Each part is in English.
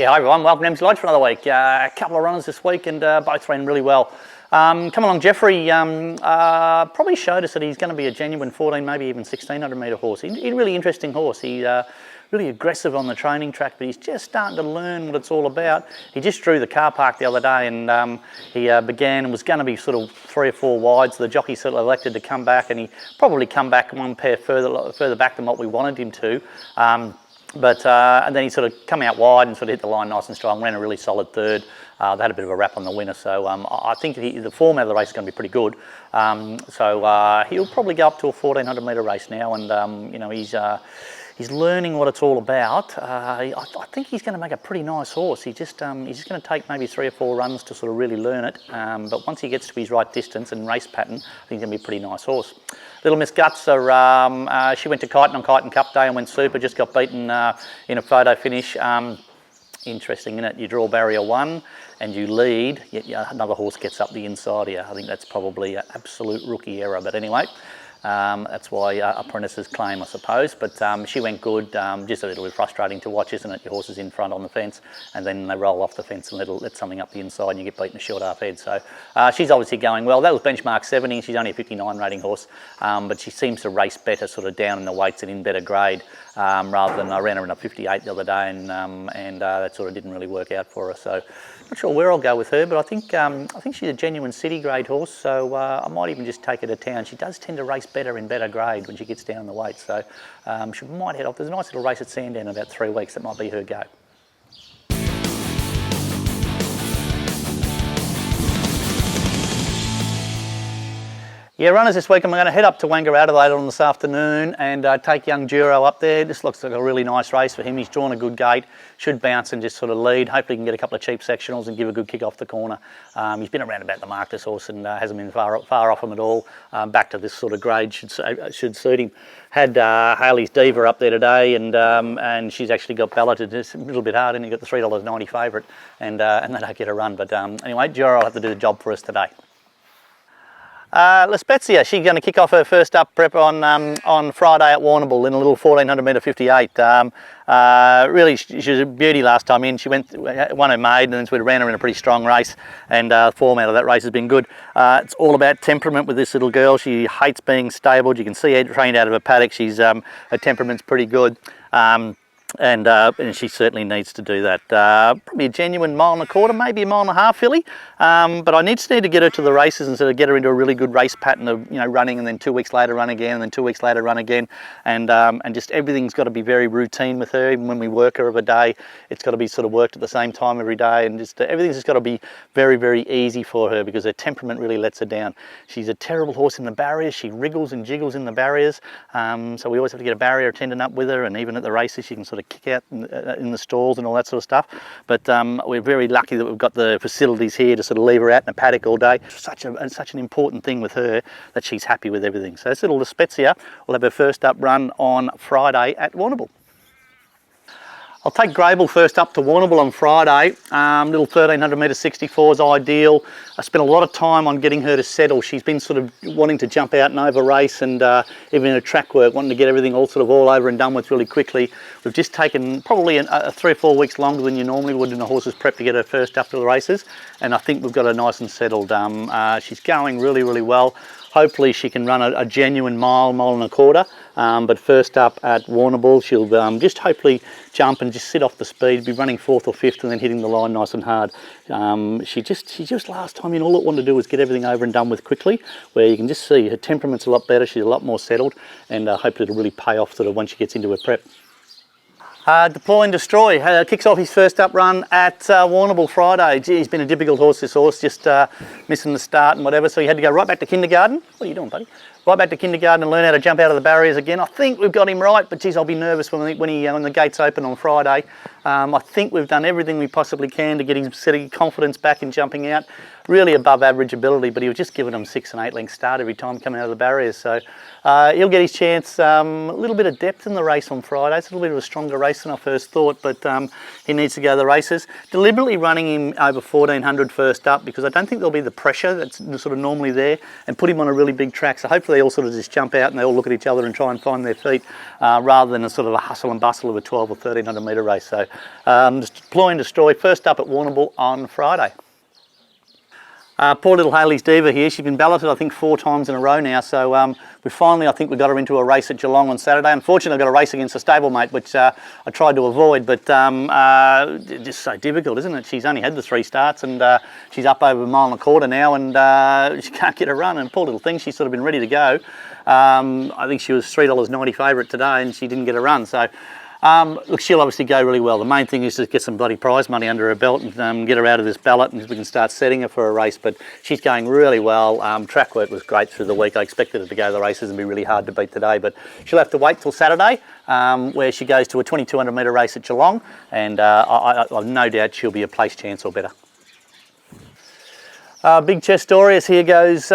Yeah, hi everyone, welcome to Emsley Lodge for another week. A couple of runners this week and both ran really well. Come along, Jeffrey probably showed us that he's going to be a genuine 14, maybe even 1600 metre horse. He's a really interesting horse. He's really aggressive on the training track, but he's just starting to learn what it's all about. He just drew the car park the other day and he began and was going to be sort of 3 or 4 wide, so the jockey sort of elected to come back, and he probably come back one pair further back than what we wanted him to. And then he sort of come out wide and sort of hit the line nice and strong, ran a really solid third. They had a bit of a wrap on the winner, so I think the form out of the race is going to be pretty good. So he'll probably go up to a 1400 metre race now, and you know, he's learning what it's all about. I think he's going to make a pretty nice horse. He's just going to take maybe 3 or 4 runs to sort of really learn it. But once he gets to his right distance and race pattern, I think he's going to be a pretty nice horse. Little Miss Gutsaa, she went to Kyneton on Kyneton Cup Day and went super, just got beaten in a photo finish. Interesting, isn't it? You draw barrier 1 and you lead, yet another horse gets up the inside here. I think that's probably an absolute rookie error, but anyway. That's why apprentices claim, I suppose, but she went good. Just a little bit frustrating to watch, isn't it? Your horse is in front on the fence and then they roll off the fence and let something up the inside and you get beaten a short half head. So she's obviously going well. That was benchmark 70. She's only a 59 rating horse, but she seems to race better sort of down in the weights and in better grade, rather than I ran her in a 58 the other day and that sort of didn't really work out for her. So not sure where I'll go with her, but I think she's a genuine city grade horse, so I might even just take her to town. She does tend to race better in better grade when she gets down the weight, so she might head off. There's a nice little race at Sandown in about 3 weeks. That might be her go. Yeah, runners this week, I'm going to head up to Warrnambool later on this afternoon and take young Duro up there. This looks like a really nice race for him. He's drawn a good gate, should bounce and just sort of lead. Hopefully he can get a couple of cheap sectionals and give a good kick off the corner. He's been around about the mark, this horse, and hasn't been far off him at all. Back to this sort of grade should suit him. Had HAILEY'S DIVA up there today, and she's actually got balloted. It's a little bit hard, and he got the $3.90 favourite, and they don't get a run. But anyway, Duro will have to do the job for us today. La Spezia, she's going to kick off her first up prep on Friday at Warrnambool in a little 1400 metre 58. Really, she was a beauty last time in. She won her maiden and then we ran her in a pretty strong race, and the form out of that race has been good. It's all about temperament with this little girl. She hates being stabled. You can see her trained out of a paddock. Her temperament's pretty good. And she certainly needs to do that. Probably a genuine 1.25 miles, maybe a 1.5 mile filly. But I just need to get her to the races and sort of get her into a really good race pattern of, you know, running and then 2 weeks later run again and then 2 weeks later run again. And just everything's got to be very routine with her. Even when we work her of a day, it's got to be sort of worked at the same time every day, and just everything's just got to be very, very easy for her because her temperament really lets her down. She's a terrible horse in the barriers. She wriggles and jiggles in the barriers. So we always have to get a barrier attendant up with her, and even at the races she can sort of kick out in the stalls and all that sort of stuff. But we're very lucky that we've got the facilities here to sort of leave her out in a paddock all day. It's such an important thing with her that she's happy with everything. So this little La Spezia will have her first up run on Friday at Warrnambool. I'll take Grable first up to Warrnambool on Friday. Little 1300 metre 64 is ideal. I spent a lot of time on getting her to settle. She's been sort of wanting to jump out and over race, and even in her track work, wanting to get everything all over and done with really quickly. We've just taken probably 3 or 4 weeks longer than you normally would in a horse's prep to get her first up to the races, and I think we've got her nice and settled. She's going really, really well. Hopefully she can run a genuine mile and a quarter, but first up at Warrnambool she'll just hopefully jump and just sit off the speed, be running 4th or 5th and then hitting the line nice and hard. She just last time in, all it wanted to do was get everything over and done with quickly, where you can just see her temperament's a lot better, she's a lot more settled, and hopefully it'll really pay off sort of once she gets into her prep. Deploy and Destroy kicks off his first up run at Warrnambool Friday. Gee, he's been a difficult horse, this horse, just missing the start and whatever, so he had to go right back to kindergarten. What are you doing, buddy? Right back to kindergarten and learn how to jump out of the barriers again. I think we've got him right, but geez, I'll be nervous when the gates open on Friday. I think we've done everything we possibly can to get him setting confidence back in jumping out. Really above average ability, but he was just giving him 6 and 8 length start every time coming out of the barriers. So he'll get his chance. A little bit of depth in the race on Friday. It's a little bit of a stronger race than I first thought, but he needs to go to the races. Deliberately running him over 1400 first up because I don't think there'll be the pressure that's sort of normally there, and put him on a really big track. So hopefully they all sort of just jump out and they all look at each other and try and find their feet, rather than a sort of a hustle and bustle of a 12 or 1300 metre race. So just deploy and destroy, first up at Warrnambool on Friday. Poor little HAILEY'S DIVA here. She's been balloted I think 4 times in a row now, so we finally, I think we got her into a race at Geelong on Saturday. Unfortunately I got a race against a stablemate, which I tried to avoid, but just so difficult, isn't it? She's only had the 3 starts, and she's up over 1.25 miles now, and she can't get a run, and poor little thing, she's sort of been ready to go. I think she was $3.90 favourite today, and she didn't get a run, so look, she'll obviously go really well. The main thing is to get some bloody prize money under her belt and get her out of this ballot, and we can start setting her for a race. But she's going really well. Track work was great through the week. I expected her to go the races and be really hard to beat today, but she'll have to wait till Saturday, where she goes to a 2200 metre race at Geelong, and I've no doubt she'll be a place chance or better. Big CHESTORIUS here goes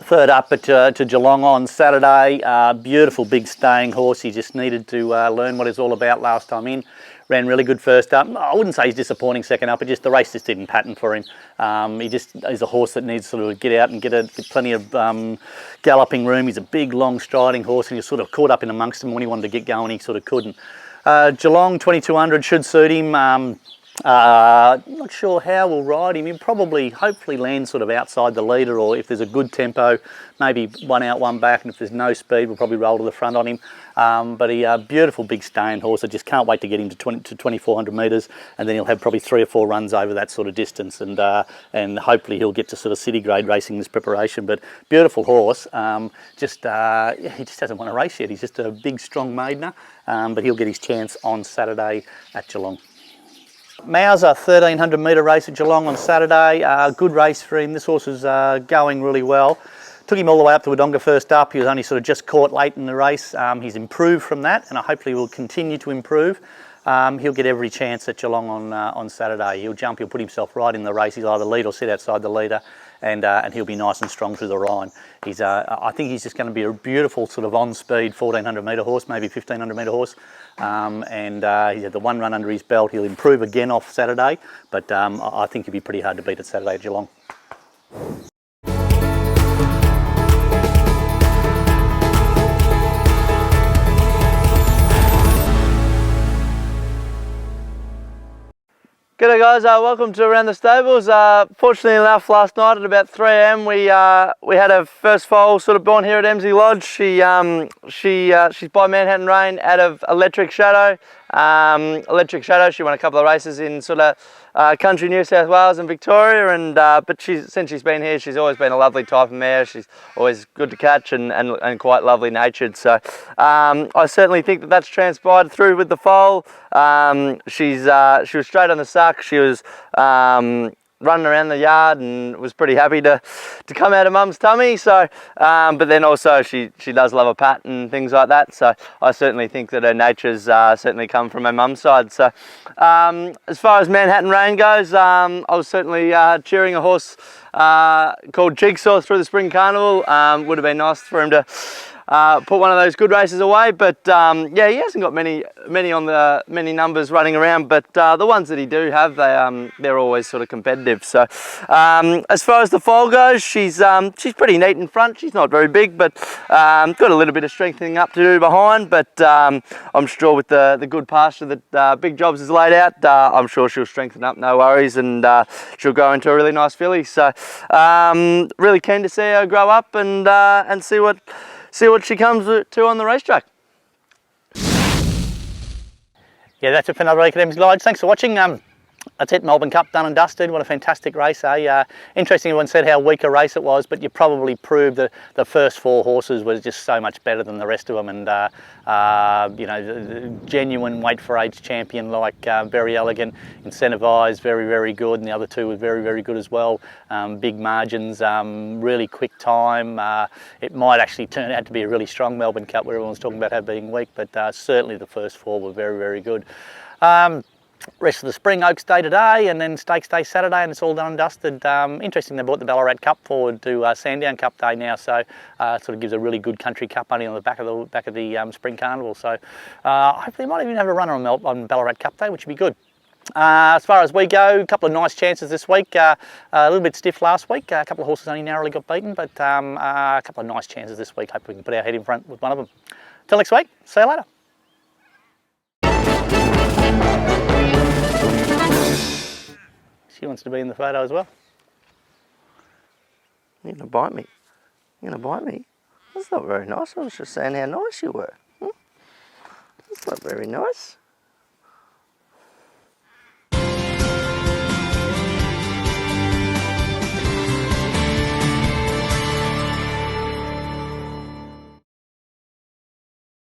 third up to Geelong on Saturday. Beautiful big staying horse. He just needed to learn what it's all about last time in. Ran really good first up. I wouldn't say he's disappointing second up, but just the race just didn't pattern for him. He's a horse that needs to sort of get out and get plenty of galloping room. He's a big, long striding horse, and he's sort of caught up in amongst them. When he wanted to get going, he sort of couldn't. Geelong 2200 should suit him. Not sure how we'll ride him. He'll probably, hopefully land sort of outside the leader, or if there's a good tempo, maybe one out, one back, and if there's no speed, we'll probably roll to the front on him. But a beautiful big staying horse. I just can't wait to get him to 2400 metres, and then he'll have probably 3 or 4 runs over that sort of distance, and hopefully he'll get to sort of city grade racing this preparation. But beautiful horse. He just hasn't won a race yet. He's just a big, strong maidener, but he'll get his chance on Saturday at Geelong. MAUSER 1300 metre race at Geelong on Saturday. Good race for him. This horse is going really well. Took him all the way up to Wodonga first up. He was only sort of just caught late in the race. He's improved from that, and hopefully will continue to improve. He'll get every chance at Geelong on Saturday. He'll jump, he'll put himself right in the race. He'll either lead or sit outside the leader, and he'll be nice and strong through the Rhine. I think he's just going to be a beautiful sort of on-speed 1400 metre horse, maybe 1500 metre horse. He's had the 1 run under his belt. He'll improve again off Saturday, but I think he'll be pretty hard to beat at Saturday at Geelong. G'day guys, welcome to Around the Stables. Fortunately enough, last night at about 3 AM we had our first foal sort of born here at Emsley Lodge. She's by Manhattan Rain out of Electric Shadow. She won a couple of races in sort of country New South Wales and Victoria, and but since she's been here, she's always been a lovely type of mare. She's always good to catch and quite lovely natured. So I certainly think that's transpired through with the foal. She was straight on the suck. She was running around the yard and was pretty happy to come out of mum's tummy. So but then also she does love a pat and things like that, so I certainly think that her nature's certainly come from her mum's side. So as far as Manhattan Rain goes, I was certainly cheering a horse called Jigsaw through the Spring Carnival. Would have been nice for him to put one of those good races away, but yeah, he hasn't got many numbers running around, but the ones that he do have, they're always sort of competitive. So as far as the foal goes, she's pretty neat in front. She's not very big, but got a little bit of strengthening up to do behind, but I'm sure with the good pasture that Big Jobs has laid out, I'm sure she'll strengthen up, no worries, and she'll grow into a really nice filly. So really keen to see her grow up and see what she comes to on the racetrack. Yeah, that's it for another week at Emsley Lodge. Thanks for watching. That's it, Melbourne Cup done and dusted. What a fantastic race, eh? Interesting, everyone said how weak a race it was, but you probably proved that the first 4 horses was just so much better than the rest of them, and you know, the genuine weight for age champion like Very Elegant, Incentivised, very, very good, and the other 2 were very, very good as well. Big margins, really quick time. It might actually turn out to be a really strong Melbourne Cup where everyone's talking about how being weak, but certainly the first 4 were very, very good. Rest of the spring, Oaks Day today, and then Stakes Day Saturday, and it's all done and dusted. Interesting, they brought the Ballarat Cup forward to Sandown Cup Day now, so sort of gives a really good country cup money on the back of the Spring Carnival. So hopefully, might even have a runner on Ballarat Cup Day, which would be good. As far as we go, a couple of nice chances this week. A little bit stiff last week. A couple of horses only narrowly got beaten, but a couple of nice chances this week. Hope we can put our head in front with one of them. Till next week, see you later. She wants to be in the photo as well. You're going to bite me. You're going to bite me? That's not very nice. I was just saying how nice you were. That's not very nice.